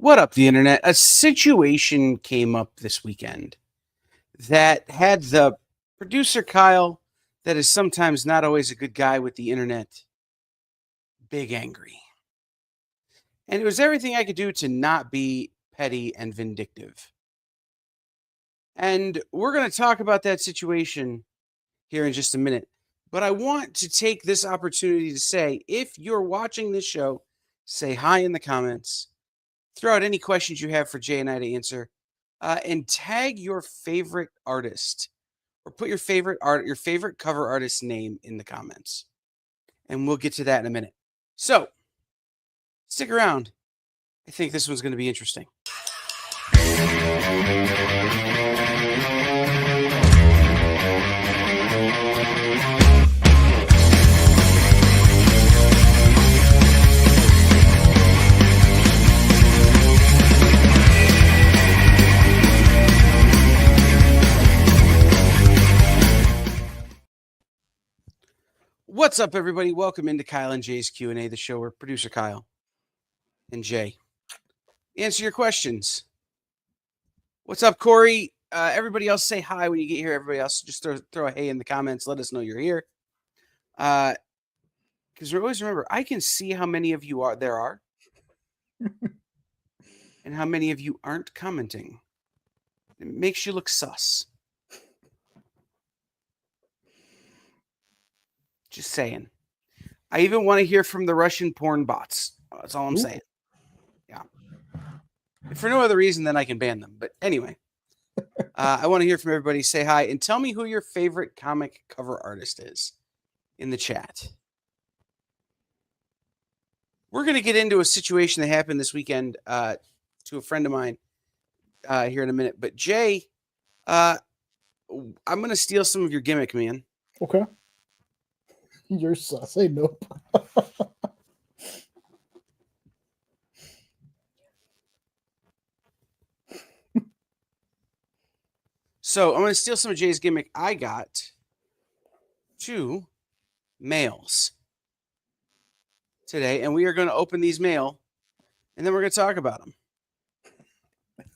What up, the internet? A situation came up this weekend that had the producer Kyle, that is sometimes not always a good guy with the internet, big angry. And it was everything I could do to not be petty and vindictive. And we're going to talk about that situation here in just a minute. But I want to take this opportunity to say, if you're watching this show, say hi in the comments. Throw out any questions you have for Jay and I to answer, and tag your favorite artist, or put your favorite cover artist's name in the comments, and we'll get to that in a minute. So, stick around. I think this one's going to be interesting. What's up, everybody? Welcome into Kyle and Jay's Q&A, the show where producer Kyle and Jay answer your questions. What's up, Corey? Everybody else say hi when you get here. Everybody else just throw a hey in the comments. Let us know you're here. Because always remember, I can see how many of you there are and how many of you aren't commenting. It makes you look sus. Just saying. I even want to hear from the Russian porn bots. That's all I'm saying. Yeah. If for no other reason than I can ban them. But anyway, I want to hear from everybody. Say hi and tell me who your favorite comic cover artist is in the chat. We're going to get into a situation that happened this weekend to a friend of mine here in a minute. But Jay, I'm going to steal some of your gimmick, man. Okay. You're sus. Hey, nope. So I'm going to steal some of Jay's gimmick. I got 2 mails today, and we are going to open these mail, and then we're going to talk about them.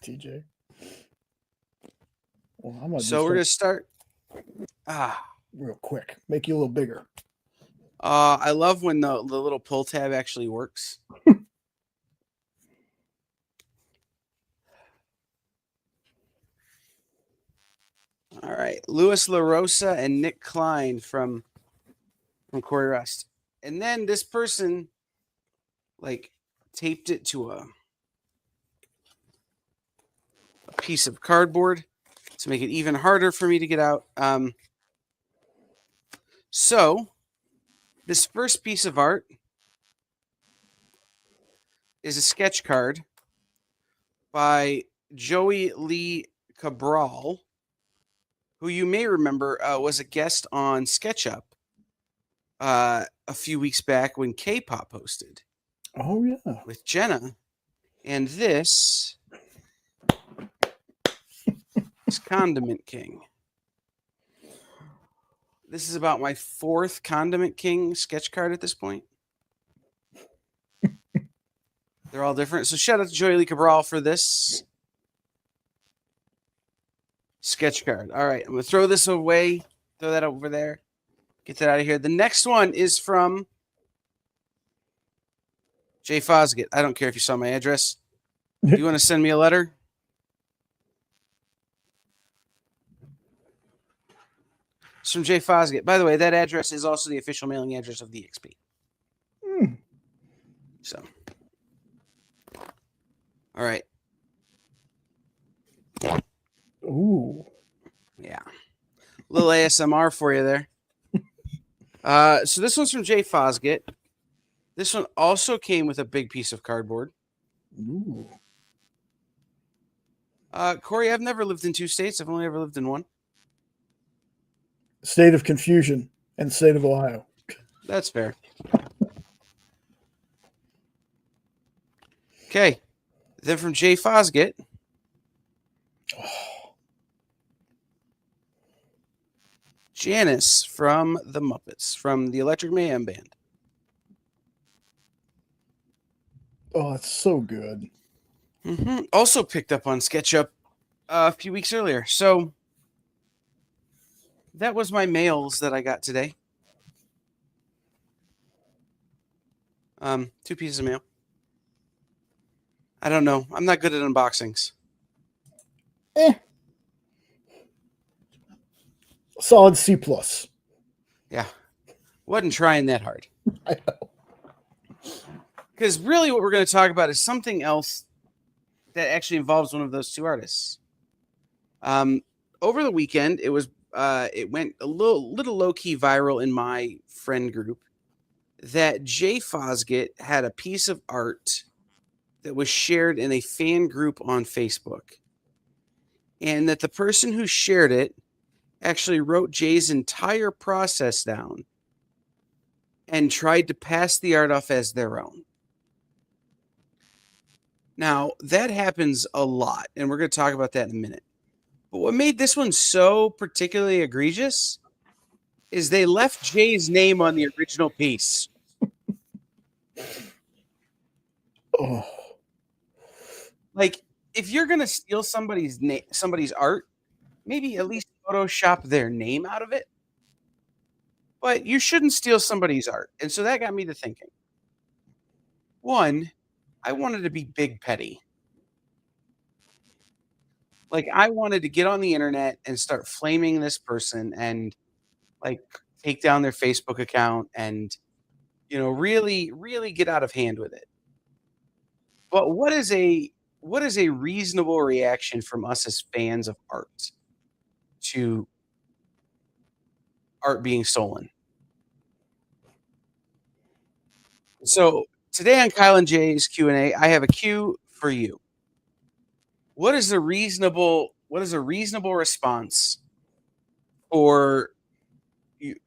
TJ. Well, so we're going to start real quick. Make you a little bigger. I love when the little pull tab actually works. All right. Louis LaRosa and Nick Klein from Corey Rust. And then this person taped it to a piece of cardboard to make it even harder for me to get out. So this first piece of art is a sketch card by Joey Lee Cabral, who you may remember was a guest on SketchUp a few weeks back when K-pop hosted. Oh, yeah. With Jenna. And this is Condiment King. This is about my 4th Condiment King sketch card at this point. They're all different. So shout out to Joey Lee Cabral for this sketch card. All right, I'm going to throw this away. Throw that over there. Get that out of here. The next one is from Jay Fosgett. I don't care if you saw my address. Do you want to send me a letter? It's from Jay Fosgett. By the way, that address is also the official mailing address of the XP. So, all right. Ooh. Yeah. A little ASMR for you there. So this one's from Jay Fosgett. This one also came with a big piece of cardboard. Ooh. Corey, I've never lived in 2 states. I've only ever lived in 1. State of confusion and state of Ohio. That's fair. Okay. Then from Jay Fosgett. Janice from the Muppets, from the Electric Mayhem Band. Oh, it's so good. Also picked up on SketchUp a few weeks earlier. So that was my mails that I got today. 2 pieces of mail. I don't know. I'm not good at unboxings. Solid C plus. Yeah. Wasn't trying that hard. I know. Because really what we're going to talk about is something else that actually involves one of those two artists. Over the weekend, it went a little low-key viral in my friend group that Jay Fosgit had a piece of art that was shared in a fan group on Facebook. And that the person who shared it actually wrote Jay's entire process down and tried to pass the art off as their own. Now, that happens a lot, and we're going to talk about that in a minute. But what made this one so particularly egregious is they left Jay's name on the original piece. Oh. Like, if you're going to steal somebody's art, maybe at least Photoshop their name out of it. But you shouldn't steal somebody's art. And so that got me to thinking. One, I wanted to be big petty. Like, I wanted to get on the internet and start flaming this person and, like, take down their Facebook account and, really, really get out of hand with it. But what is a reasonable reaction from us as fans of art to art being stolen? So today on Kyle and Jay's Q&A, I have a Q for you. What is a reasonable response, or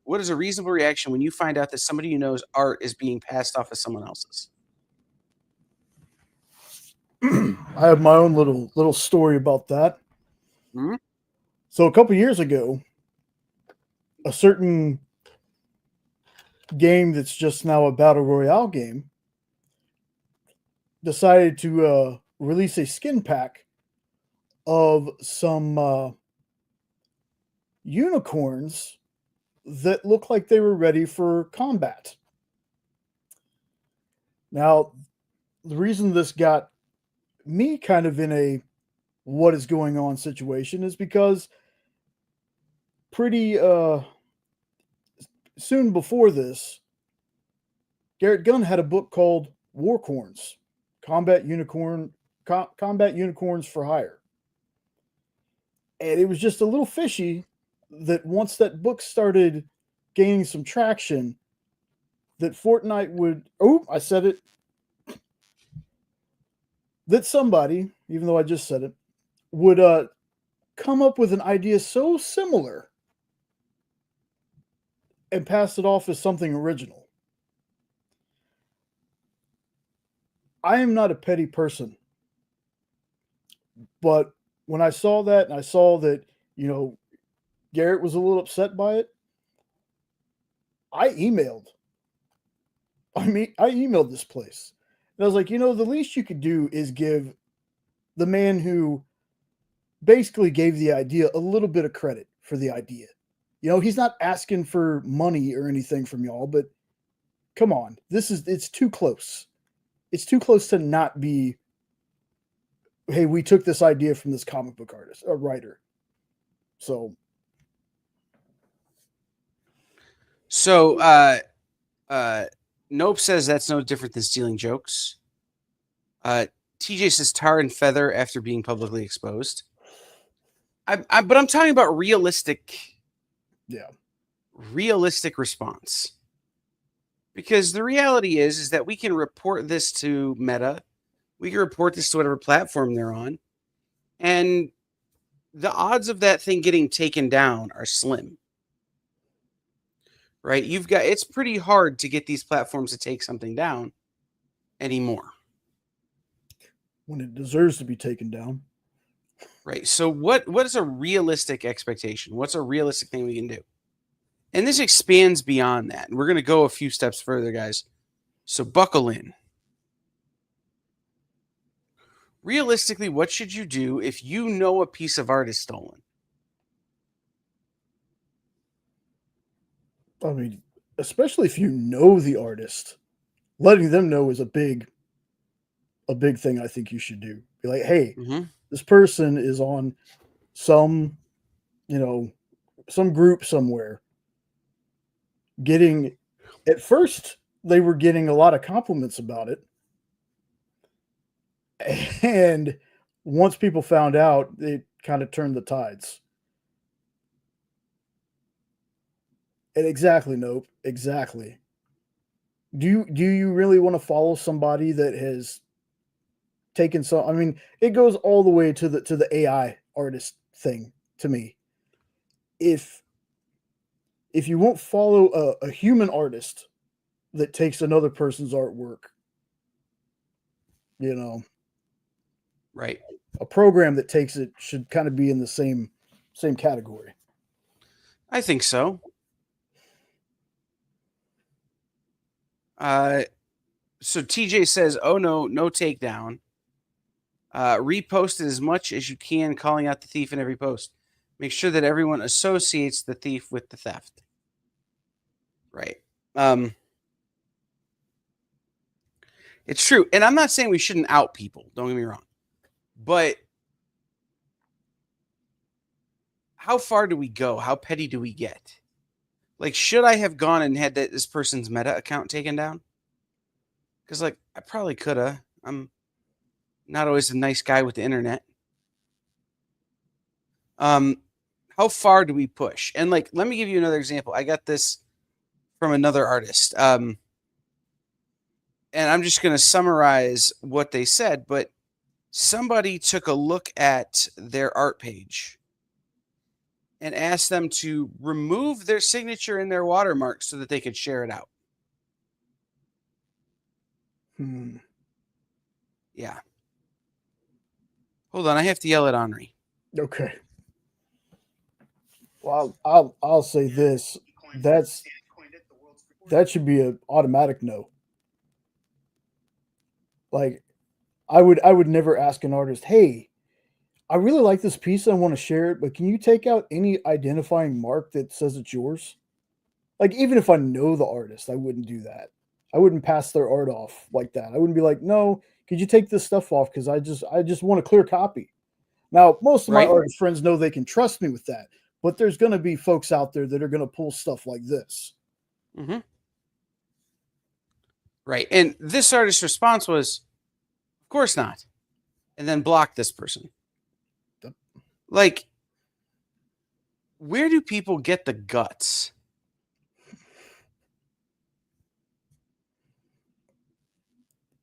what is a reasonable reaction when you find out that somebody you know's art is being passed off as someone else's? I have my own little story about that. Hmm? So a couple years ago, a certain game that's just now a battle royale game decided to release a skin pack of some unicorns that look like they were ready for combat. Now, the reason this got me kind of in a what is going on situation is because pretty soon before this, Garrett Gunn had a book called Warcorns, Combat Unicorns for Hire. And it was just a little fishy that once that book started gaining some traction, that Fortnite would, I said it, that somebody, even though I just said it, would come up with an idea so similar and pass it off as something original. I am not a petty person, but when I saw that and I saw that, Garrett was a little upset by it, I emailed this place. And I was like, the least you could do is give the man who basically gave the idea a little bit of credit for the idea. He's not asking for money or anything from y'all, but come on, it's too close. It's too close to not be, hey, we took this idea from this comic book artist or writer. So Nope says that's no different than stealing jokes. TJ says tar and feather after being publicly exposed. But I'm talking about realistic response. Because the reality is that we can report this to Meta. We can report this to whatever platform they're on. And the odds of that thing getting taken down are slim. Right? It's pretty hard to get these platforms to take something down anymore. When it deserves to be taken down. Right. So what is a realistic expectation? What's a realistic thing we can do? And this expands beyond that. And we're going to go a few steps further, guys. So buckle in. realistically, what should you do if you know a piece of art is stolen? I mean, especially if you know the artist, letting them know is a big thing I think you should do. Be like, hey, Mm-hmm. this person is on some, you know, some group somewhere getting, at first they were getting a lot of compliments about it. And once people found out, it kind of turned the tides. And exactly, nope, exactly. Do you really want to follow somebody that has taken some? I mean, it goes all the way to the AI artist thing to me. If you won't follow a human artist that takes another person's artwork, you know, Right. a program that takes it should kind of be in the same category. I think so. So TJ says, "Oh no, no takedown. Repost it as much as you can, calling out the thief in every post. Make sure that everyone associates the thief with the theft." Right. Um, it's true, and I'm not saying we shouldn't out people. Don't get me wrong, but how far do we go? How petty do we get? Like, should I have gone and had this person's Meta account taken down? Because, like, I probably could have. I'm not always a nice guy with the internet. How far do we push? And like, let me give you another example. I got this from another artist. And I'm just going to summarize what they said, but somebody took a look at their art page and asked them to remove their signature and their watermark so that they could share it out. Yeah. Hold on, I have to yell at Henri. Okay. Well, I'll say this. That should be an automatic no. Like, I would never ask an artist, "Hey, I really like this piece. I want to share it, but can you take out any identifying mark that says it's yours?" Like, even if I know the artist, I wouldn't do that. I wouldn't pass their art off like that. I wouldn't be like, "No, could you take this stuff off? Because I just want a clear copy." Now, most of my Right? artist friends know they can trust me with that, but there's going to be folks out there that are going to pull stuff like this. Mm-hmm. Right. And this artist's response was, "Of course not." And then block this person. Like, where do people get the guts?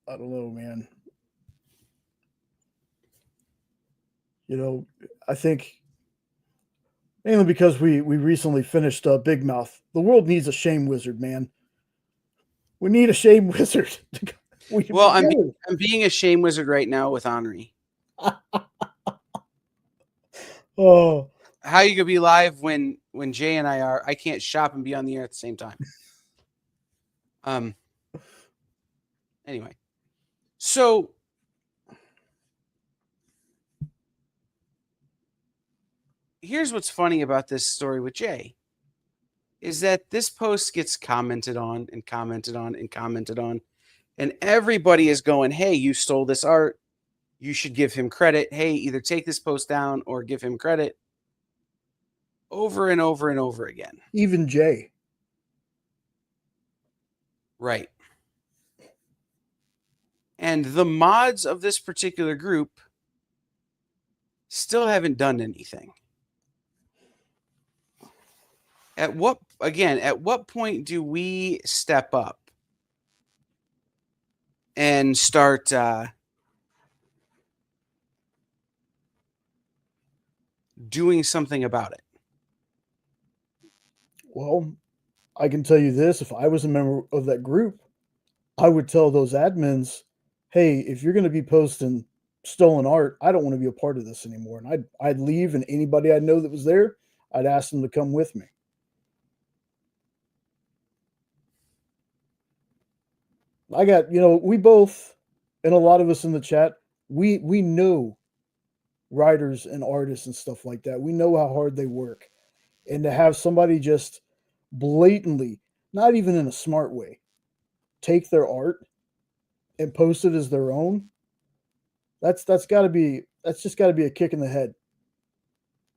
I don't know, man. You know, I think mainly because we recently finished Big Mouth. The world needs a shame wizard, man. We need a shame wizard. We should Well, be together. I'm being a shame wizard right now with Henri. Oh, How you gonna be live when Jay and I are? I can't shop and be on the air at the same time. Anyway, so here's what's funny about this story with Jay is that this post gets commented on and commented on and commented on, and everybody is going, "Hey, you stole this art. You should give him credit. Hey, either take this post down or give him credit." Over and over and over again. even Jay. Right. And the mods of this particular group still haven't done anything. At what point do we step up and start doing something about it? Well, I can tell you this: if I was a member of that group, I would tell those admins, "Hey, if you're going to be posting stolen art, I don't want to be a part of this anymore." And I'd leave, and anybody I know that was there, I'd ask them to come with me. I got, we both, and a lot of us in the chat, we know writers and artists and stuff like that. We know how hard they work. And to have somebody just blatantly, not even in a smart way, take their art and post it as their own, that's just got to be a kick in the head.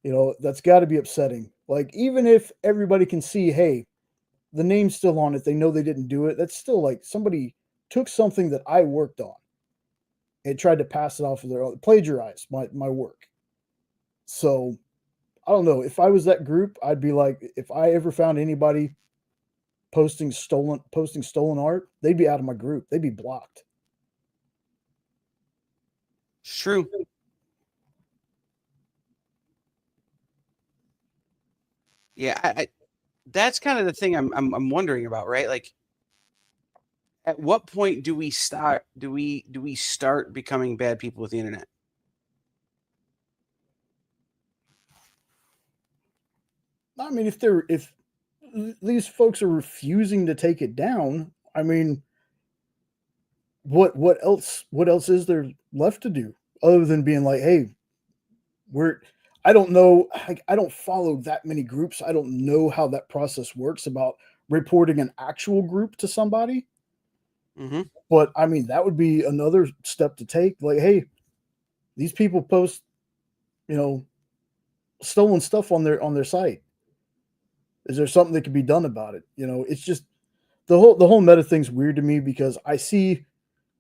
You know, that's got to be upsetting. Like even if everybody can see, hey, the name's still on it, they know they didn't do it. That's still like somebody took something that I worked on and tried to pass it off of their own, plagiarize my work. So I don't know. If I was that group, I'd be like, if I ever found anybody posting stolen art, they'd be out of my group. They'd be blocked. It's true. Yeah, I that's kind of the thing I'm wondering about, right? Like, at what point do we start becoming bad people with the internet? I mean, if these folks are refusing to take it down, I mean, what else is there left to do other than being like, hey, we're I don't know, I don't follow that many groups. I don't know how that process works about reporting an actual group to somebody. Hmm. But I mean, that would be another step to take. Like, hey, these people post, you know, stolen stuff on their site. Is there something that could be done about it? You know, it's just the whole meta thing's weird to me because I see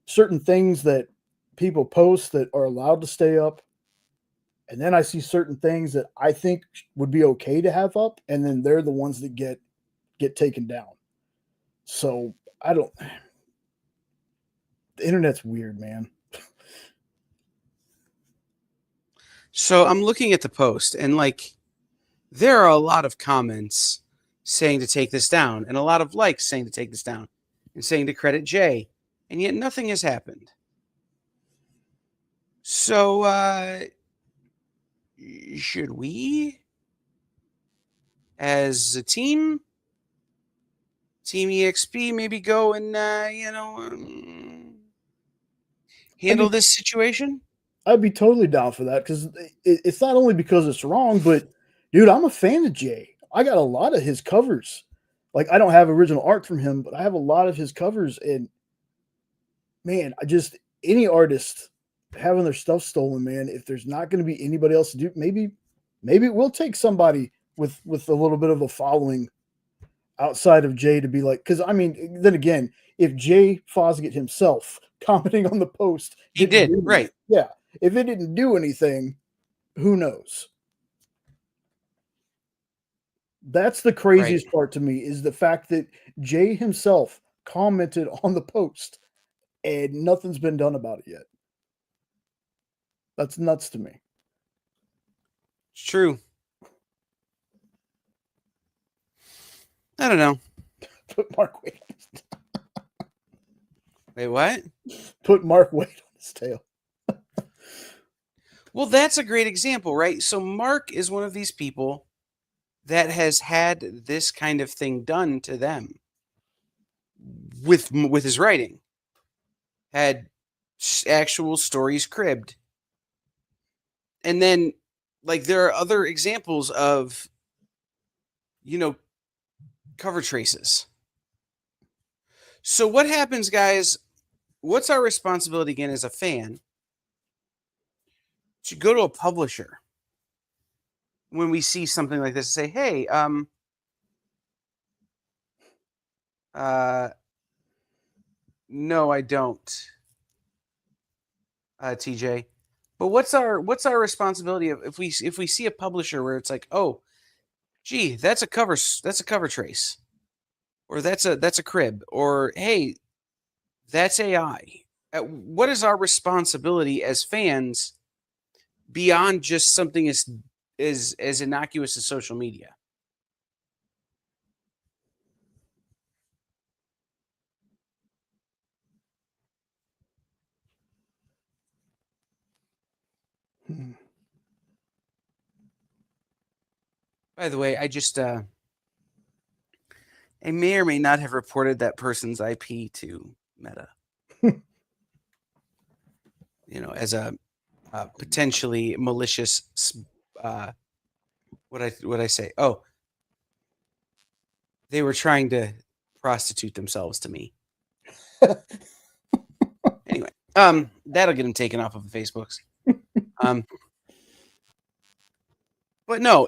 certain things that people post that are allowed to stay up, and then I see certain things that I think would be okay to have up, and then they're the ones that get taken down. So I don't. The internet's weird, man. So I'm looking at the post, and like, there are a lot of comments saying to take this down, and a lot of likes saying to take this down, and saying to credit Jay, and yet nothing has happened. So, should we, as a Team EXP, maybe go and I'd handle be this situation? I'd be totally down for that because it's not only because it's wrong, but dude, I'm a fan of Jay. I got a lot of his covers. Like I don't have original art from him, but I have a lot of his covers. And man, I just any artist having their stuff stolen, man. If there's not going to be anybody else to do, maybe it will take somebody with a little bit of a following outside of Jay to be like, because I mean, then again, if Jay Fosgate himself commenting on the post He didn't did, do anything, right. yeah, if it didn't do anything, who knows? That's the Right. craziest part to me is the fact that Jay himself commented on the post and nothing's been done about it yet. That's nuts to me. It's true. I don't know. Put Mark Wade. Wait, what? Put Mark Wade on his tail. Well, that's a great example, right? So Mark is one of these people that has had this kind of thing done to them with his writing. Had actual stories cribbed. And then like there are other examples of cover traces. So what happens, guys? What's our responsibility again as a fan to go to a publisher when we see something like this and say, hey, no, I don't, TJ. But what's our responsibility if we see a publisher where it's like, oh, gee, that's a cover trace, or that's a crib, or hey, that's AI. What is our responsibility as fans beyond just something as innocuous as social media? Hmm. By the way, I may or may not have reported that person's IP to Meta. as a potentially malicious, what I say? Oh, they were trying to prostitute themselves to me. Anyway, that'll get them taken off of the Facebooks. But no,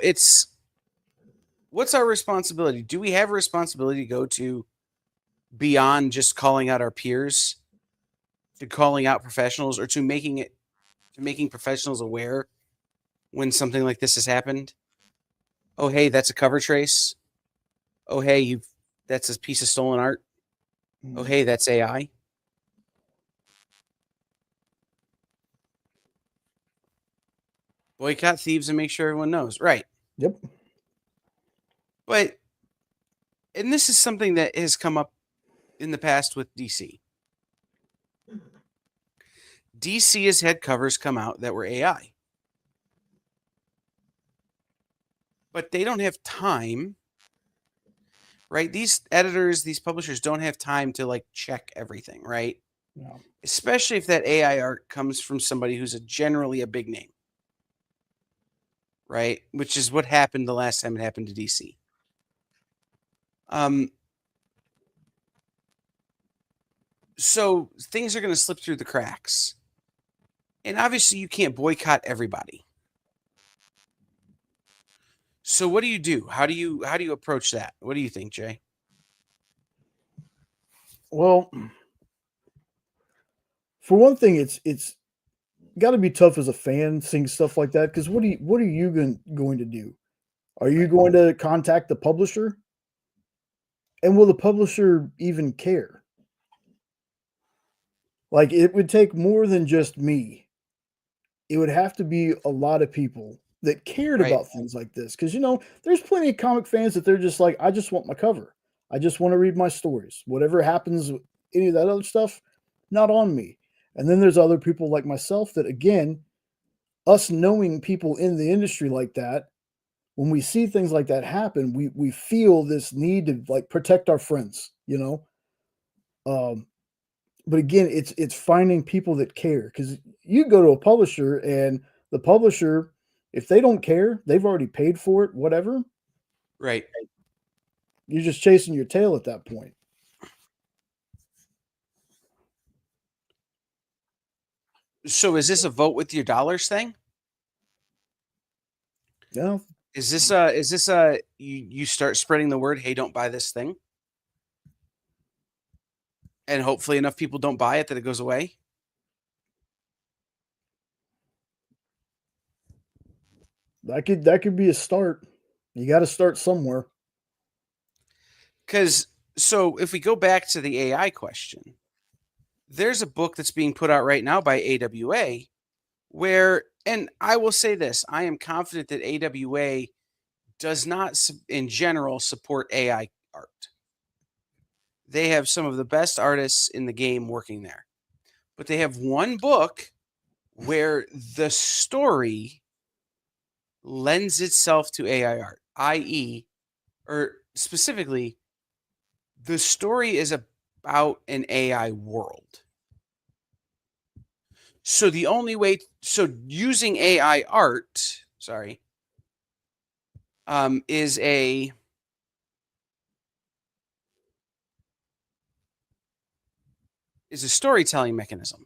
what's our responsibility? Do we have a responsibility to go to beyond just calling out our peers, to calling out professionals, or to making professionals aware when something like this has happened? Oh, hey, that's a cover trace. Oh, hey, that's a piece of stolen art. Oh, hey, that's AI. Boycott thieves and make sure everyone knows. Right. Yep. But, and this is something that has come up in the past with DC. DC has had covers come out that were AI. But they don't have time, right? These editors, these publishers don't have time to like check everything, right? No. Especially if that AI art comes from somebody who's generally a big name, right? Which is what happened the last time it happened to DC. So things are going to slip through the cracks. And obviously you can't boycott everybody. So what do you do? How do you approach that? What do you think, Jay? Well, for one thing, it's got to be tough as a fan seeing stuff like that, because what are you going to do? Are you going to contact the publisher? And will the publisher even care? Like, it would take more than just me. It would have to be a lot of people that cared about things like this. Because, there's plenty of comic fans that they're just like, I just want my cover. I just want to read my stories. Whatever happens, any of that other stuff, not on me. And then there's other people like myself that, again, us knowing people in the industry like that, when we see things like that happen, we feel this need to like protect our friends, But again, it's finding people that care, because you go to a publisher and the publisher, if they don't care, they've already paid for it, whatever. Right. You're just chasing your tail at that point. So is this a vote with your dollars thing? Yeah. Is this you start spreading the word, hey, don't buy this thing? And hopefully enough people don't buy it that it goes away? That could be a start. You got to start somewhere. So if we go back to the AI question, there's a book that's being put out right now by AWA where, and I will say this, I am confident that AWA does not in general support AI art. They have some of the best artists in the game working there. But they have one book where the story lends itself to AI art, i.e., or specifically, the story is about an AI world. So the only way, using AI art, is a storytelling mechanism.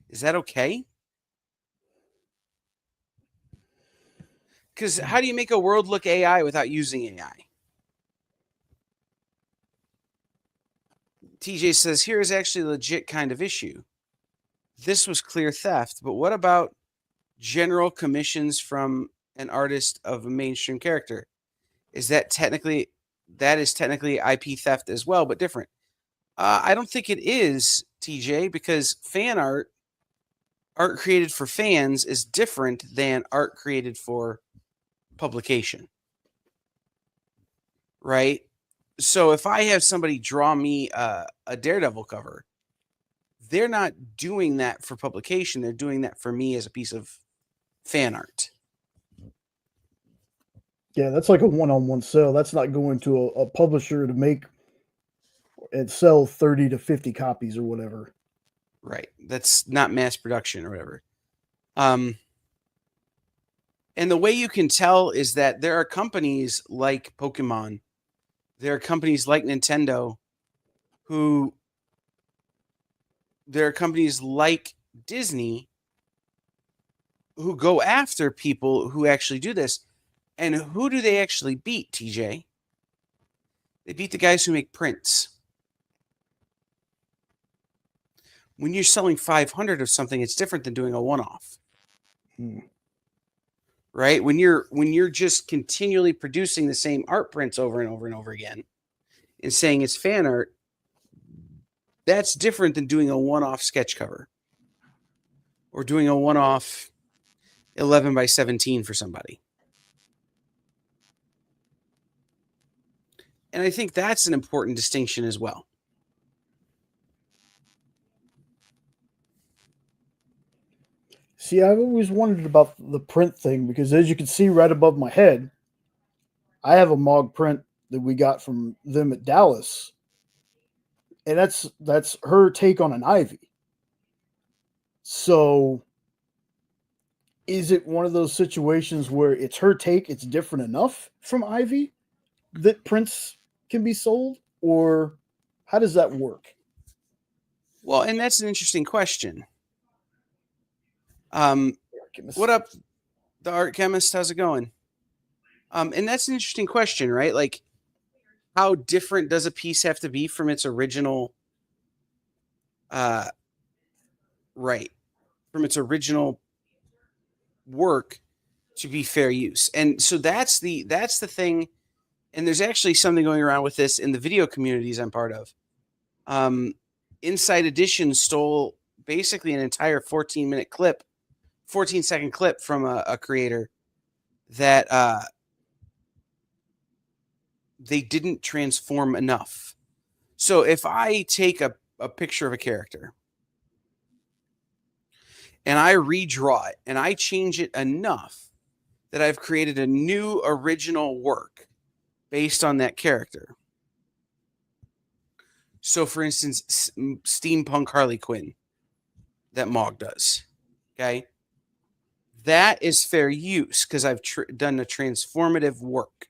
Is that okay? Because how do you make a world look AI without using AI? TJ says, here is actually a legit kind of issue. This was clear theft, but what about general commissions from an artist of a mainstream character? That is technically IP theft as well, but different. I don't think it is, TJ, because fan art created for fans is different than art created for publication. Right? So if I have somebody draw me a Daredevil cover, they're not doing that for publication. They're doing that for me as a piece of fan art. Yeah, that's like a one-on-one sale. That's not going to a publisher to make and sell 30 to 50 copies or whatever. Right. That's not mass production or whatever. And the way you can tell is that there are companies like Pokemon, there are companies like Nintendo, there are companies like Disney who go after people who actually do this. And who do they actually beat, TJ? They beat the guys who make prints. When you're selling 500 of something, it's different than doing a one-off. Right? When you're just continually producing the same art prints over and over and over again and saying it's fan art, that's different than doing a one-off sketch cover or doing a one-off 11 by 17 for somebody. And I think that's an important distinction as well. See, I've always wondered about the print thing because, as you can see right above my head, I have a Mog print that we got from them at Dallas, and that's her take on an Ivy. So, is it one of those situations where it's her take, it's different enough from Ivy that prints can be sold, or how does that work? Well, and that's an interesting question. What up, the art chemist? How's it going? And that's an interesting question, right? Like, how different does a piece have to be from its original? Right, from its original work to be fair use. And so that's the thing. And there's actually something going around with this in the video communities I'm part of. Inside Edition stole basically an entire 14-second clip from a creator that they didn't transform enough. So if I take a picture of a character and I redraw it and I change it enough that I've created a new original work based on that character. So, for instance, Steampunk Harley Quinn that Mog does, okay? That is fair use because I've done a transformative work.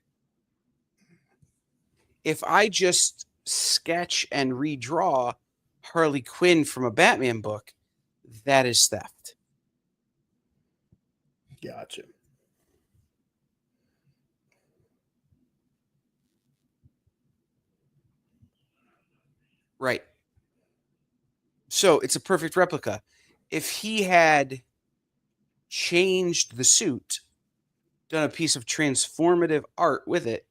If I just sketch and redraw Harley Quinn from a Batman book, that is theft. Gotcha. Right. So it's a perfect replica. If he had changed the suit, done a piece of transformative art with it,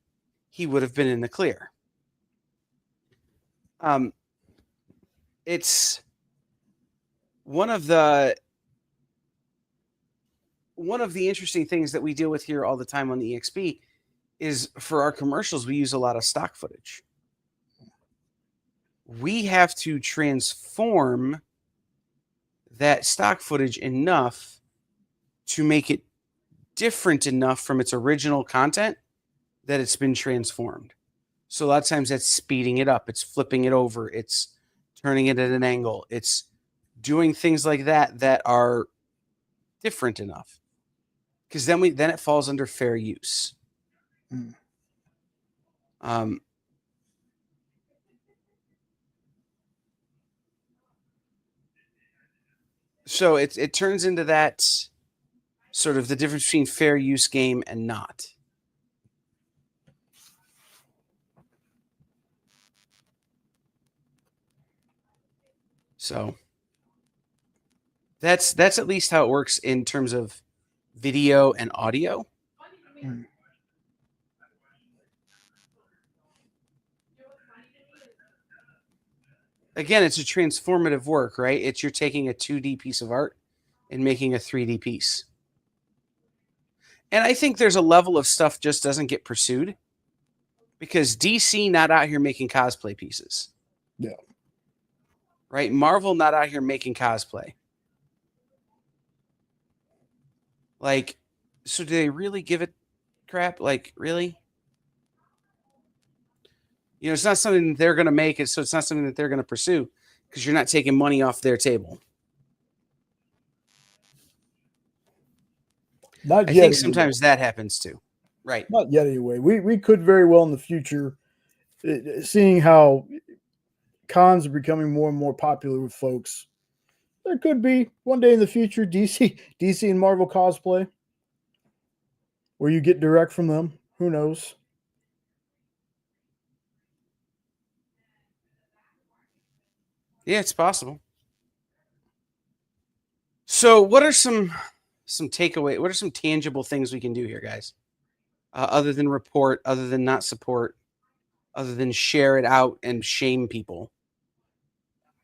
he would have been in the clear. It's one of the interesting things that we deal with here all the time on the EXP is for our commercials, we use a lot of stock footage. We have to transform that stock footage enough to make it different enough from its original content that it's been transformed. So a lot of times that's speeding it up, it's flipping it over, it's turning it at an angle, it's doing things like that that are different enough. Because then it falls under fair use. So it turns into that sort of the difference between fair use game and not. So that's at least how it works in terms of video and audio. Again, it's a transformative work, right? You're taking a 2D piece of art and making a 3D piece. And I think there's a level of stuff just doesn't get pursued because DC not out here making cosplay pieces. Yeah. Right? Marvel not out here making cosplay. Like, so do they really give it crap? Like, really? You know, it's not something they're going to make it, so it's not something that they're going to pursue. because you're not taking money off their table. Not I yet. think Anyway. sometimes that happens too. Right. Not yet, anyway. We could very well in the future, seeing how cons are becoming more and more popular with folks. There could be one day in the future DC and Marvel cosplay, where you get direct from them. Who knows? Yeah, it's possible. So, what are some takeaway? What are some tangible things we can do here, guys? Other than report, other than not support, other than share it out and shame people.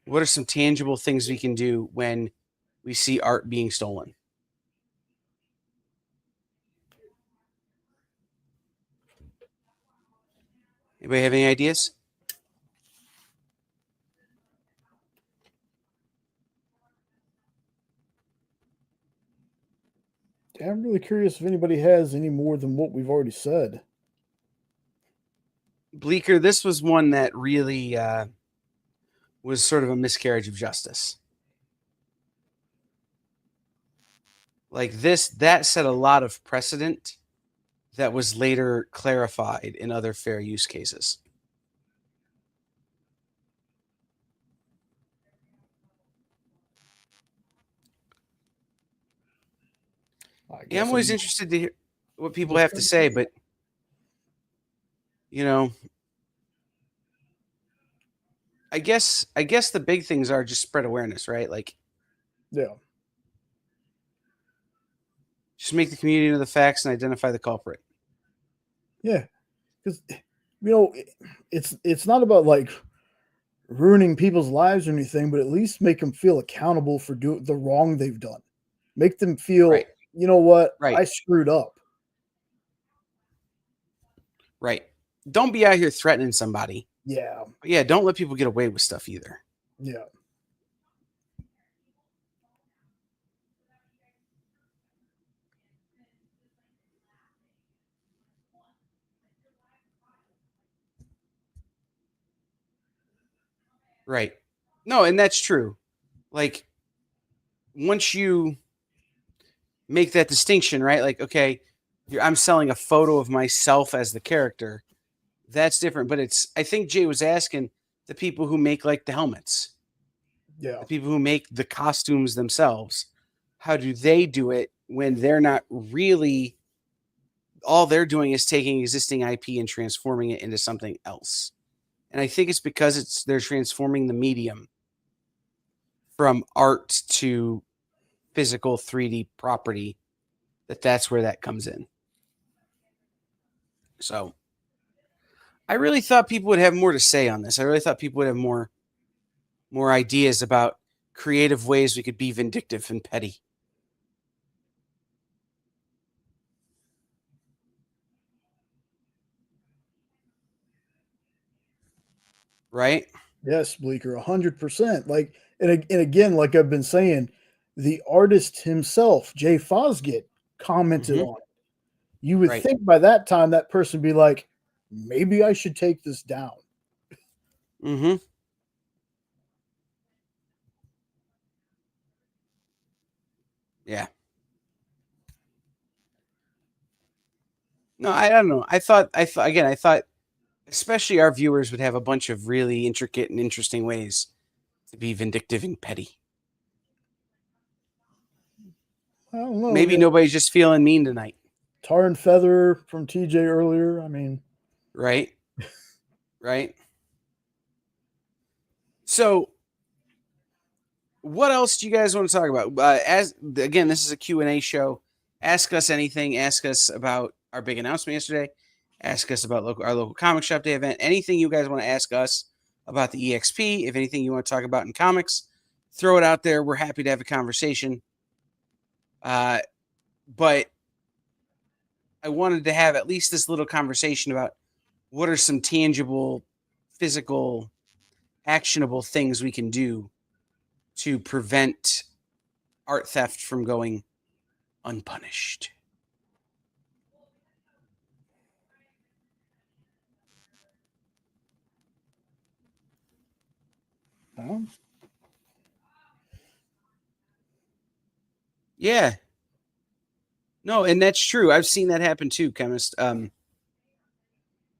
What are some tangible things we can do when we see art being stolen? Anybody have any ideas? I'm really curious if anybody has any more than what we've already said. Bleecker, this was one that really was sort of a miscarriage of justice. Like this, that set a lot of precedent that was later clarified in other fair use cases. Yeah, I'm always interested to hear what people have to say, but you know, I guess the big things are just spread awareness, right? Like, yeah, just make the community know the facts and identify the culprit. Yeah, because it's not about like ruining people's lives or anything, but at least make them feel accountable for doing the wrong they've done. Make them feel, Right. you know what, Right. I screwed up. Right. Don't be out here threatening somebody. Yeah. But yeah, don't let people get away with stuff either. Yeah. Right. No, and that's true. Like, once you make that distinction, right? Like, okay, I'm selling a photo of myself as the character. That's different. But I think Jay was asking the people who make like the helmets, Yeah. the people who make the costumes themselves. How do they do it when they're not really, all they're doing is taking existing IP and transforming it into something else? And I think it's because they're transforming the medium from art to physical 3D property that's where that comes in. So I really thought people would have more to say on this. I really thought people would have more ideas about creative ways we could be vindictive and petty. Right? Yes, Bleecker, 100%. Like, and again, like I've been saying, the artist himself, Jay Fosgit, commented on it. You would think by that time that person would be like, maybe I should take this down. Mm-hmm. Yeah. No, I don't know. I thought especially our viewers would have a bunch of really intricate and interesting ways to be vindictive and petty. I don't know. Maybe nobody's just feeling mean tonight. Tar and Feather from TJ earlier. I mean, right? Right. So, what else do you guys want to talk about? As again, this is a Q&A show. Ask us anything. Ask us about our big announcement yesterday. Ask us about our local comic shop day event. Anything you guys want to ask us about the EXP. If anything you want to talk about in comics, throw it out there. We're happy to have a conversation. But I wanted to have at least this little conversation about what are some tangible, physical, actionable things we can do to prevent art theft from going unpunished. Yeah. No, and that's true. I've seen that happen too, chemist.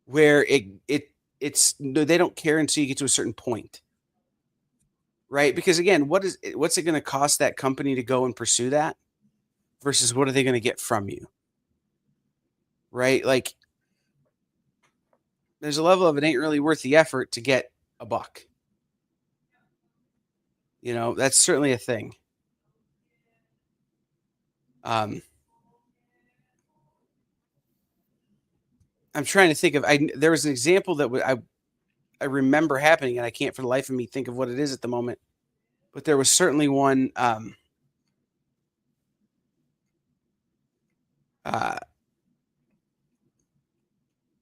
Where it's they don't care until you get to a certain point, right? Because again, what's it going to cost that company to go and pursue that versus what are they going to get from you, right? Like, there's a level of it ain't really worth the effort to get a buck. You know, that's certainly a thing. I'm trying to think of. There was an example that I remember happening, and I can't for the life of me think of what it is at the moment. But there was certainly one. There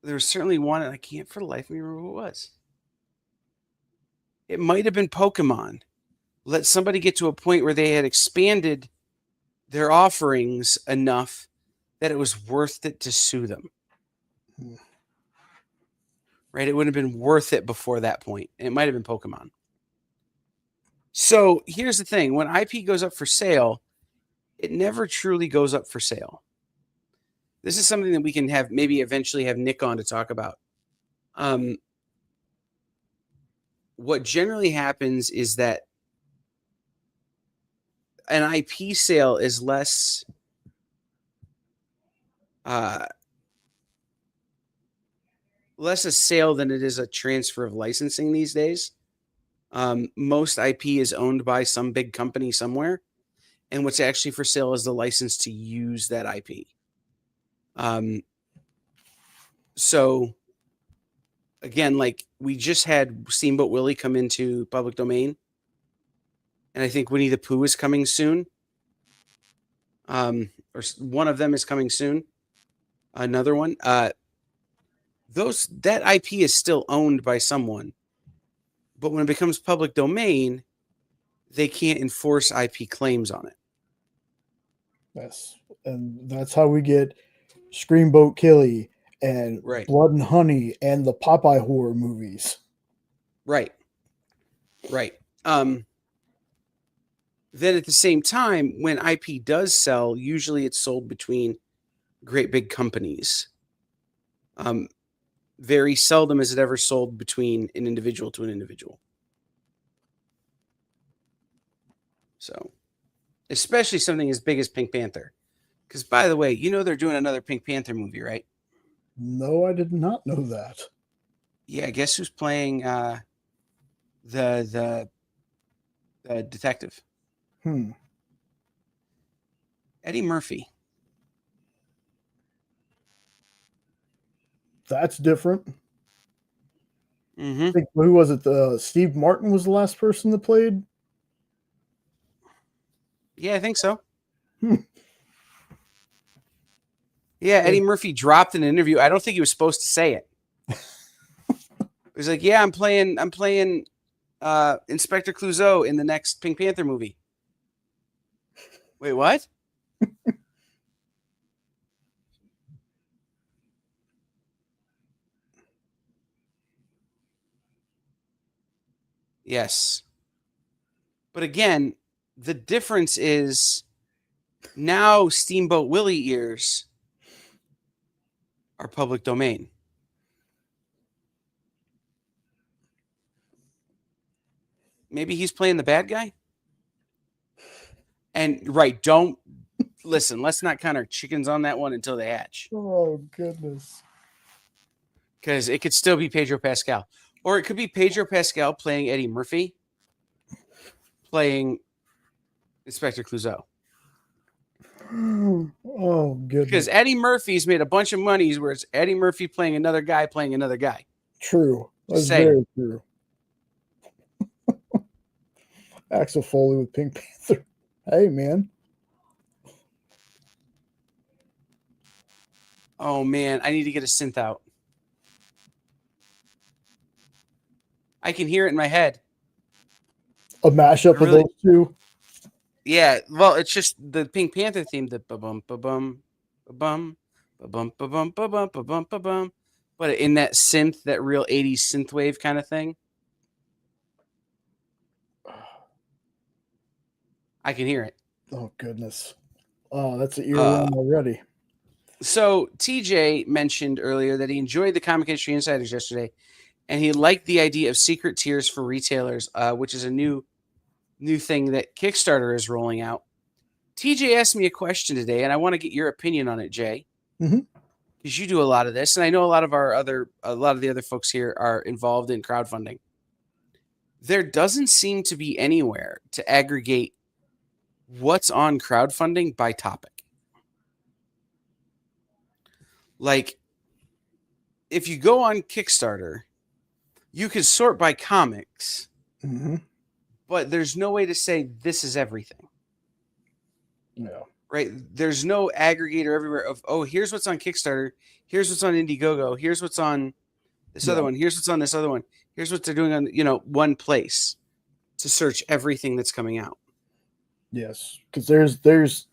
was certainly one, and I can't for the life of me remember what it was. It might have been Pokemon. Let somebody get to a point where they had expanded their offerings enough that it was worth it to sue them. Right? It wouldn't have been worth it before that point. And it might have been Pokemon. So here's the thing. When IP goes up for sale, it never truly goes up for sale. This is something that we can have maybe eventually have Nick on to talk about. What generally happens is that an IP sale is less less a sale than it is a transfer of licensing these days. Most IP is owned by some big company somewhere, and what's actually for sale is the license to use that IP. So again, like we just had Steamboat Willie come into public domain, and I think Winnie the Pooh is coming soon. Or one of them is coming soon. Another one. That IP is still owned by someone, but when it becomes public domain, they can't enforce IP claims on it. Yes, and that's how we get Screamboat Killy and Right. Blood and Honey and the Popeye horror movies. Right. Then at the same time, when IP does sell, usually it's sold between great big companies. Very seldom is it ever sold between an individual to an individual. So, especially something as big as Pink Panther. Because, by the way, you know they're doing another Pink Panther movie, right? No, I did not know that. Yeah, guess who's playing the detective? Eddie Murphy. That's different. Mm-hmm. I think, who was it? Steve Martin was the last person that played. Yeah, I think so. Yeah, Eddie Murphy dropped an interview. I don't think he was supposed to say it. He was like, "Yeah, I'm playing Inspector Clouseau in the next Pink Panther movie." Wait, what? Yes. But again, the difference is now Steamboat Willie ears are public domain. Maybe he's playing the bad guy? And right, don't listen, let's not count our chickens on that one until they hatch. Oh, goodness. Because it could still be Pedro Pascal. Or it could be Pedro Pascal playing Eddie Murphy, playing Inspector Clouseau. Oh, goodness. Because Eddie Murphy's made a bunch of money where it's Eddie Murphy playing another guy playing another guy. True. That's very true. Axel Foley with Pink Panther. Hey, man. Oh, man. I need to get a synth out. I can hear it in my head. A mashup of those two? Yeah. Well, it's just the Pink Panther theme. The ba-bum, ba-bum, ba-bum, ba-bum, ba-bum, ba-bum, ba-bum, ba-bum. But in that synth, that real 80s synthwave kind of thing. I can hear it. Oh, goodness. Oh, that's an earworm already. So TJ mentioned earlier that he enjoyed the Comic Industry Insiders yesterday, and he liked the idea of secret tiers for retailers, which is a new thing that Kickstarter is rolling out. TJ asked me a question today, and I want to get your opinion on it, Jay, because you do a lot of this, and I know a lot of the other folks here are involved in crowdfunding. There doesn't seem to be anywhere to aggregate what's on crowdfunding by topic. Like, if you go on Kickstarter, you can sort by comics, but there's no way to say this is everything. No. Right? There's no aggregator everywhere of, oh, here's what's on Kickstarter, here's what's on Indiegogo, here's what's on this other one, here's what's on this other one, here's what they're doing on, one place to search everything that's coming out. Yes, because there's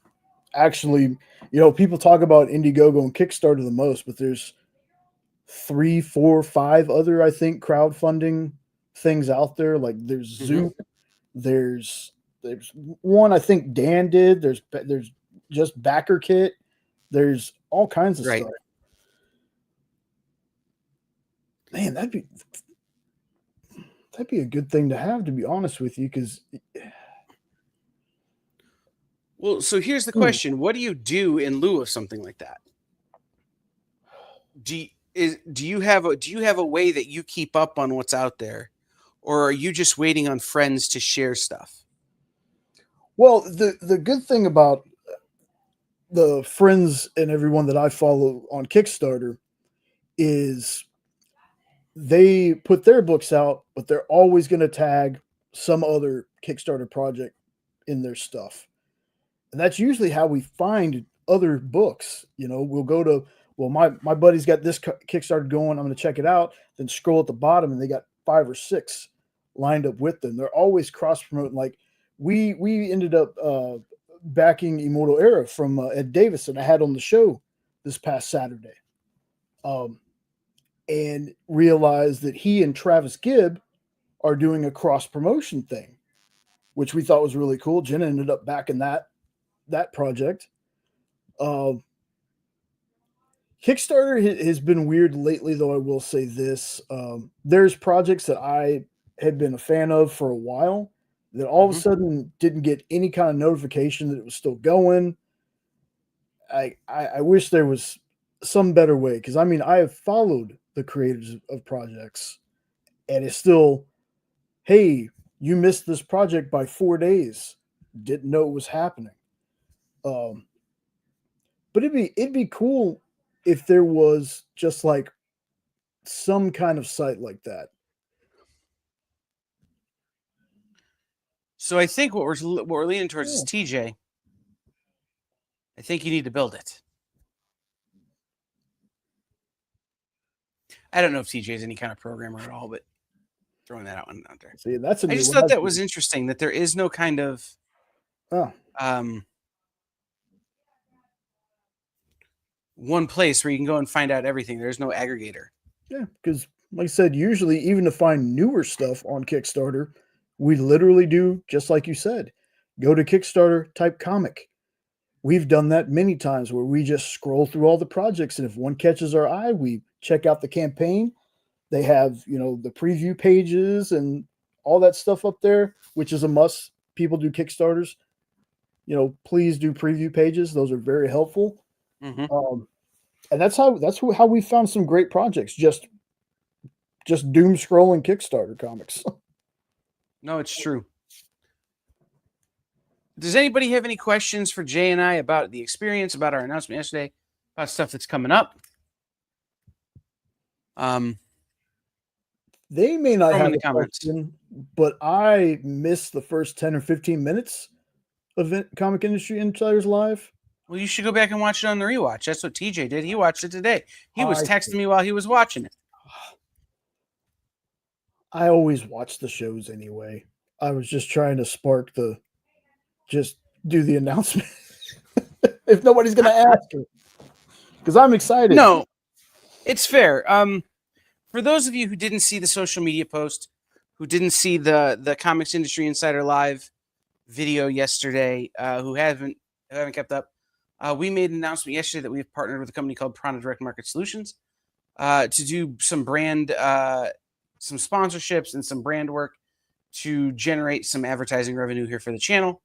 actually, people talk about Indiegogo and Kickstarter the most, but there's 3, 4, 5 other, I think, crowdfunding things out there. Like there's Zoom, there's one I think Dan did. There's just BackerKit. There's all kinds of stuff. Man, that'd be a good thing to have, to be honest with you, because. Well, so here's the question: what do you do in lieu of something like that? Do you have a way that you keep up on what's out there, or are you just waiting on friends to share stuff? Well, the good thing about the friends and everyone that I follow on Kickstarter is they put their books out, but they're always going to tag some other Kickstarter project in their stuff. And that's usually how we find other books. We'll go to, my buddy's got this Kickstarter going, I'm going to check it out, then scroll at the bottom and they got 5 or 6 lined up with them. They're always cross-promoting. Like we ended up backing Immortal Era from Ed Davis, and I had on the show this past Saturday. And realized that he and Travis Gibb are doing a cross-promotion thing, which we thought was really cool. Jenna ended up backing that project. Kickstarter has been weird lately, though. I will say this: there's projects that I had been a fan of for a while that all of a sudden didn't get any kind of notification that it was still going. I wish there was some better way, because I have followed the creators of projects, and it's still, hey, you missed this project by 4 days, didn't know it was happening. But it'd be cool if there was just like some kind of site like that. So I think what we're leaning towards is TJ. I think you need to build it. I don't know if TJ is any kind of programmer at all, but throwing that out there. See, that's I just thought that was interesting, that there is no kind of one place where you can go and find out everything. There's no aggregator. Yeah, because like I said, usually even to find newer stuff on Kickstarter, we literally do just like you said. Go to Kickstarter, type comic. We've done that many times where we just scroll through all the projects, and if one catches our eye, we check out the campaign. They have, the preview pages and all that stuff up there, which is a must. People do Kickstarters. Please do preview pages. Those are very helpful. And that's how we found some great projects. Just doom scrolling Kickstarter comics. No, it's true. Does anybody have any questions for Jay and I about the experience, about our announcement yesterday, about stuff that's coming up? They may not have a question, but I missed the first 10 or 15 minutes of Comic Industry Insiders Live. Well, you should go back and watch it on the rewatch. That's what TJ did. He watched it today. He was texting me while he was watching it. I always watch the shows anyway. I was just trying to just do the announcement. If nobody's going to ask her. Because I'm excited. No, it's fair. For those of you who didn't see the social media post, who didn't see the Comics Industry Insider Live video yesterday, who haven't kept up, We made an announcement yesterday that we've partnered with a company called Prana Direct Market Solutions to do some brand, some sponsorships and some brand work to generate some advertising revenue here for the channel.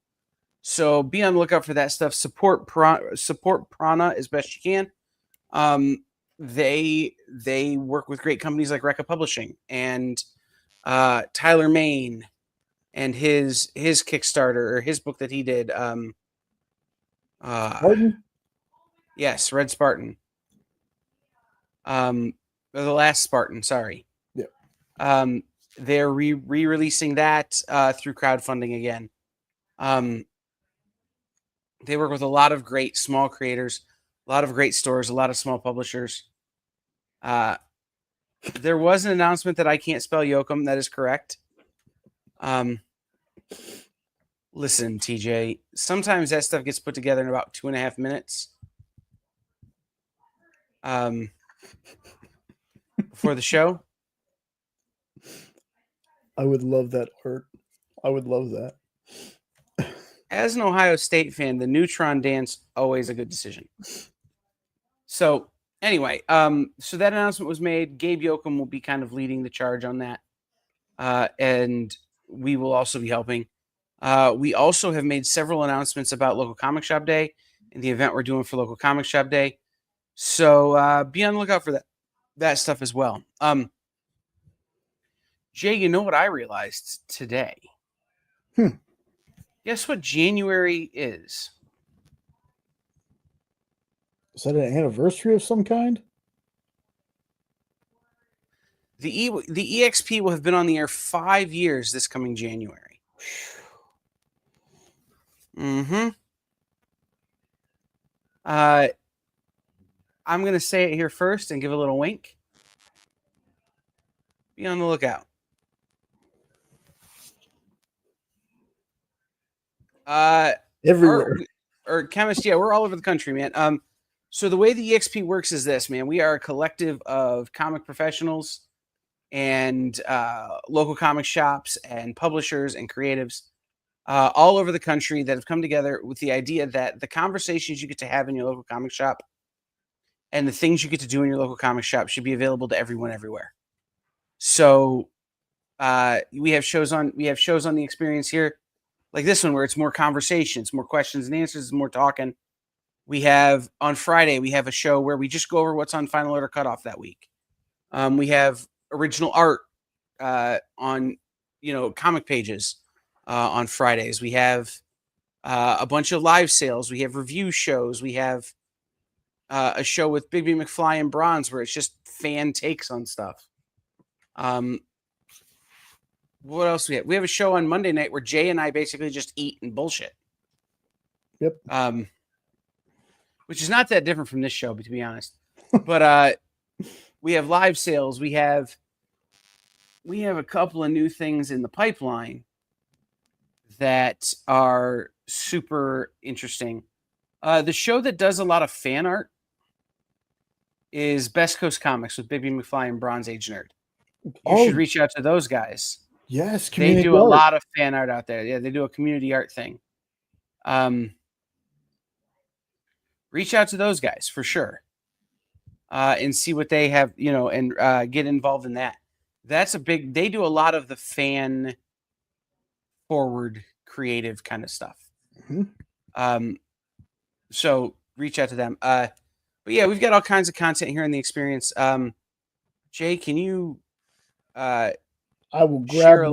So be on the lookout for that stuff. Support Prana as best you can. They work with great companies like Recca Publishing and Tyler Main and his Kickstarter or his book that he did. Spartan? Yes, Red Spartan. The last Spartan, sorry. Yeah. They're re-releasing that through crowdfunding again. They work with a lot of great small creators, a lot of great stores, a lot of small publishers. There was an announcement that I can't spell Yoakum. That is correct. Listen, TJ, sometimes that stuff gets put together in about 2.5 minutes. Before the show. I would love that art. I would love that. As an Ohio State fan, the Neutron dance, always a good decision. So anyway, so that announcement was made. Gabe Yoakum will be kind of leading the charge on that. And we will also be helping. We also have made several announcements about Local Comic Shop Day and the event we're doing for Local Comic Shop Day. So be on the lookout for that stuff as well. Jay, you know what I realized today? Guess what January is? Is that an anniversary of some kind? The EXP will have been on the air 5 years this coming January. Mm-hmm. I'm going to say it here first and give a little wink. Be on the lookout. Everywhere. Or chemist, yeah, we're all over the country, man. So the way the EXP works is this, man. We are a collective of comic professionals and local comic shops and publishers and creatives all over the country that have come together with the idea that the conversations you get to have in your local comic shop and the things you get to do in your local comic shop should be available to everyone everywhere. So we have shows on the experience here, like this one, where it's more conversations, more questions and answers, more talking. We have on Friday, we have a show where we just go over what's on Final Order Cutoff that week. We have original art on comic pages on Fridays. We have a bunch of live sales. We have review shows. We have a show with Bigby McFly and Bronze where it's just fan takes on stuff. What else we have? We have a show on Monday night where Jay and I basically just eat and bullshit. Yep. Which is not that different from this show, to be honest. But we have live sales. We have a couple of new things in the pipeline that are super interesting. The show that does a lot of fan art is Best Coast Comics with Bigby McFly and Bronze Age Nerd. You should reach out to those guys. Yes, they do a lot of fan art out there. Yeah, they do a community art thing. Reach out to those guys for sure, and see what they have, and get involved in that. That's a big. They do a lot of the fan forward creative kind of stuff. Mm-hmm. So reach out to them. But yeah, we've got all kinds of content here in the experience. Jay, can you? I will grab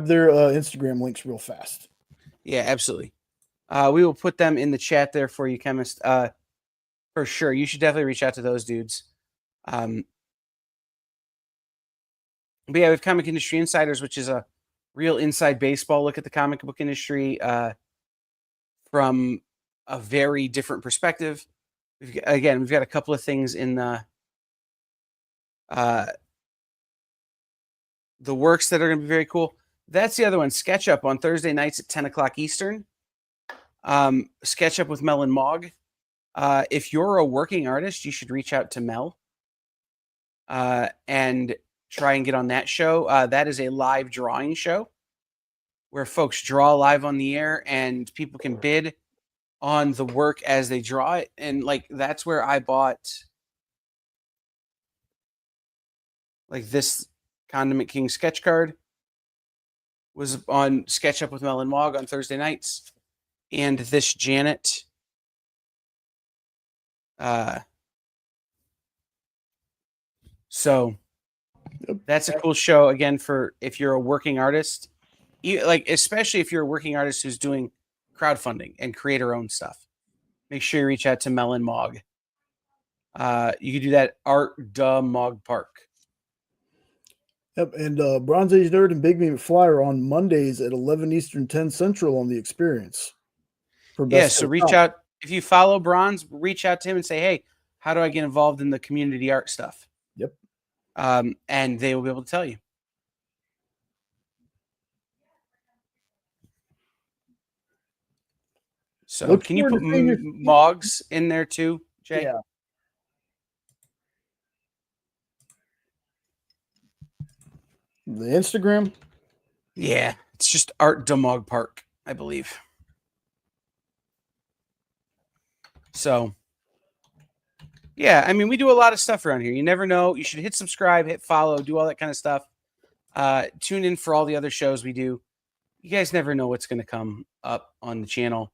their Instagram links real fast. Yeah, absolutely. We will put them in the chat there for you, Chemist. For sure. You should definitely reach out to those dudes. But yeah, we have Comic Industry Insiders, which is a real inside baseball look at the comic book industry from a very different perspective. We've got a couple of things in the works that are going to be very cool. That's the other one. Sketch Up on Thursday nights at 10 o'clock Eastern. Sketch Up with Mel and Mog. If you're a working artist, you should reach out to Mel and try and get on that show. That is a live drawing show where folks draw live on the air and people can bid on the work as they draw it. And like, that's where I bought like this Condiment King sketch card was on SketchUp with Mel and Mog on Thursday nights. And this Janet so that's a cool show again for if you're a working artist, like especially if you're a working artist who's doing crowdfunding and creator-owned stuff. Make sure you reach out to Mel and Mog. You can do that Art Da Mog Park. Yep, and Bronze Age Nerd and Big Meat Flyer on Mondays at 11 Eastern, 10 Central on The Experience. Yeah, so reach out. If you follow Bronze, reach out to him and say, hey, how do I get involved in the community art stuff? Yep. And they will be able to tell you. So can you put Mogs in there too, Jay? Yeah. The Instagram? Yeah, it's just Art Da Mog Park, I believe. So, yeah, I mean, we do a lot of stuff around here. You never know. You should hit subscribe, hit follow, do all that kind of stuff. Tune in for all the other shows we do. You guys never know what's going to come up on the channel.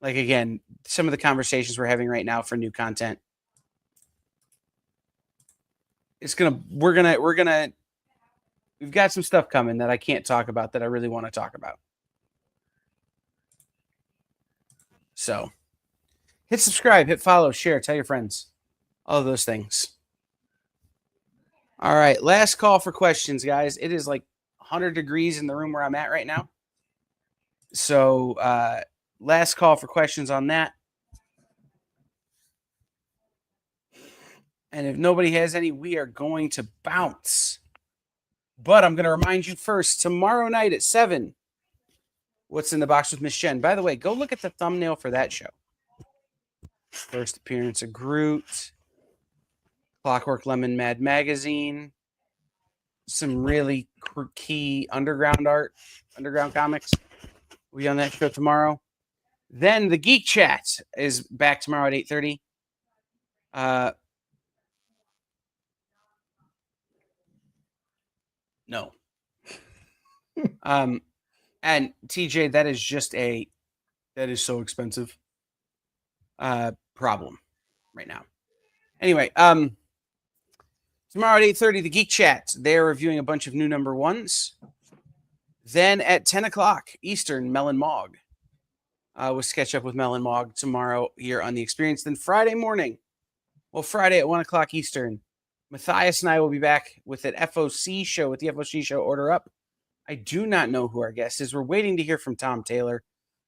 Like, again, some of the conversations we're having right now for new content. We've got some stuff coming that I can't talk about that I really want to talk about. So, hit subscribe, hit follow, share, tell your friends. All of those things. All right, last call for questions, guys. It is like 100 degrees in the room where I'm at right now. So, last call for questions on that. And if nobody has any, we are going to bounce. But I'm going to remind you first, tomorrow night at 7, What's in the Box with Miss Jen. By the way, go look at the thumbnail for that show. First appearance of Groot, Clockwork Lemon Mad Magazine, some really key underground art, underground comics. We'll be on that show tomorrow. Then the Geek Chat is back tomorrow at 8:30. No. And TJ, that is so expensive. Problem right now. Anyway, tomorrow at 8:30, the Geek Chat. They're reviewing a bunch of new number ones. Then at 10 o'clock Eastern, Mel and Mog. We'll sketch up with Mel and Mog tomorrow here on The Experience. Then Friday morning, Friday at 1 o'clock Eastern, Matthias and I will be back with an FOC show, with the FOC show Order Up. I do not know who our guest is. We're waiting to hear from Tom Taylor,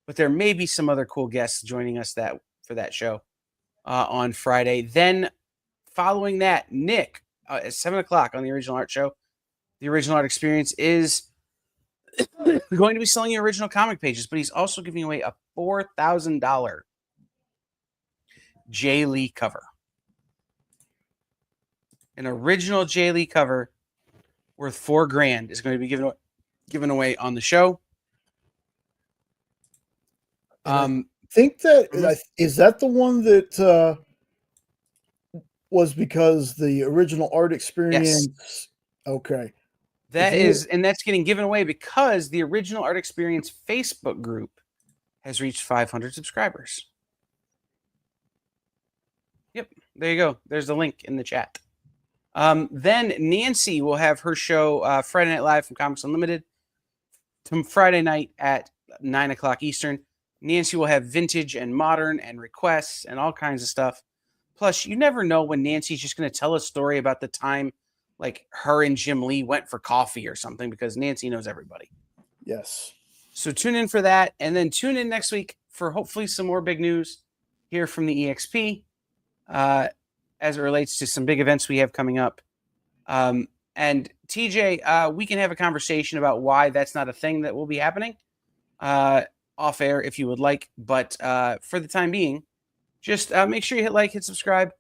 but there may be some other cool guests joining us for that show on Friday. Then following that, Nick at 7 o'clock on the Original Art Show. The Original Art Experience is going to be selling your original comic pages, but he's also giving away a $4,000 Jay Lee cover. An original Jay Lee cover worth $4,000 is going to be given away on the show. I think that is that the one that was because the Original Art Experience. Yes. Okay. And that's getting given away because the Original Art Experience Facebook group has reached 500 subscribers. Yep, there you go. There's the link in the chat. Then Nancy will have her show Friday Night Live from Comics Unlimited. Friday night at 9 o'clock Eastern. Nancy will have vintage and modern and requests and all kinds of stuff. Plus, you never know when Nancy's just going to tell a story about the time like her and Jim Lee went for coffee or something, because Nancy knows everybody. Yes. So tune in for that. And then tune in next week for hopefully some more big news here from the EXP as it relates to some big events we have coming up. And TJ, we can have a conversation about why that's not a thing that will be happening off air if you would like. But for the time being, just make sure you hit like, hit subscribe.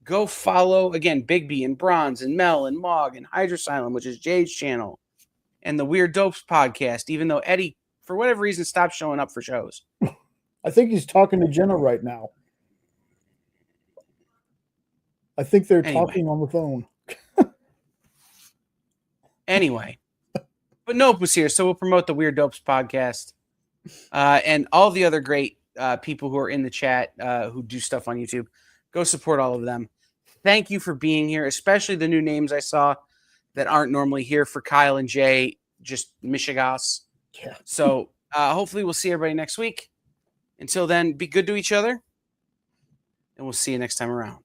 Go follow, again, Big B and Bronze and Mel and Mog and Hydrosylum, which is Jay's channel, and the Weird Dopes podcast, even though Eddie, for whatever reason, stopped showing up for shows. I think he's talking to Jenna right now. I think they're Anyway. talking on the phone. Anyway, but Nope was here, so we'll promote the Weird Dopes podcast and all the other great people who are in the chat who do stuff on YouTube. Go support all of them. Thank you for being here, especially the new names I saw that aren't normally here for Kyle and Jay, just Michigas. Yeah. So hopefully we'll see everybody next week. Until then, be good to each other, and we'll see you next time around.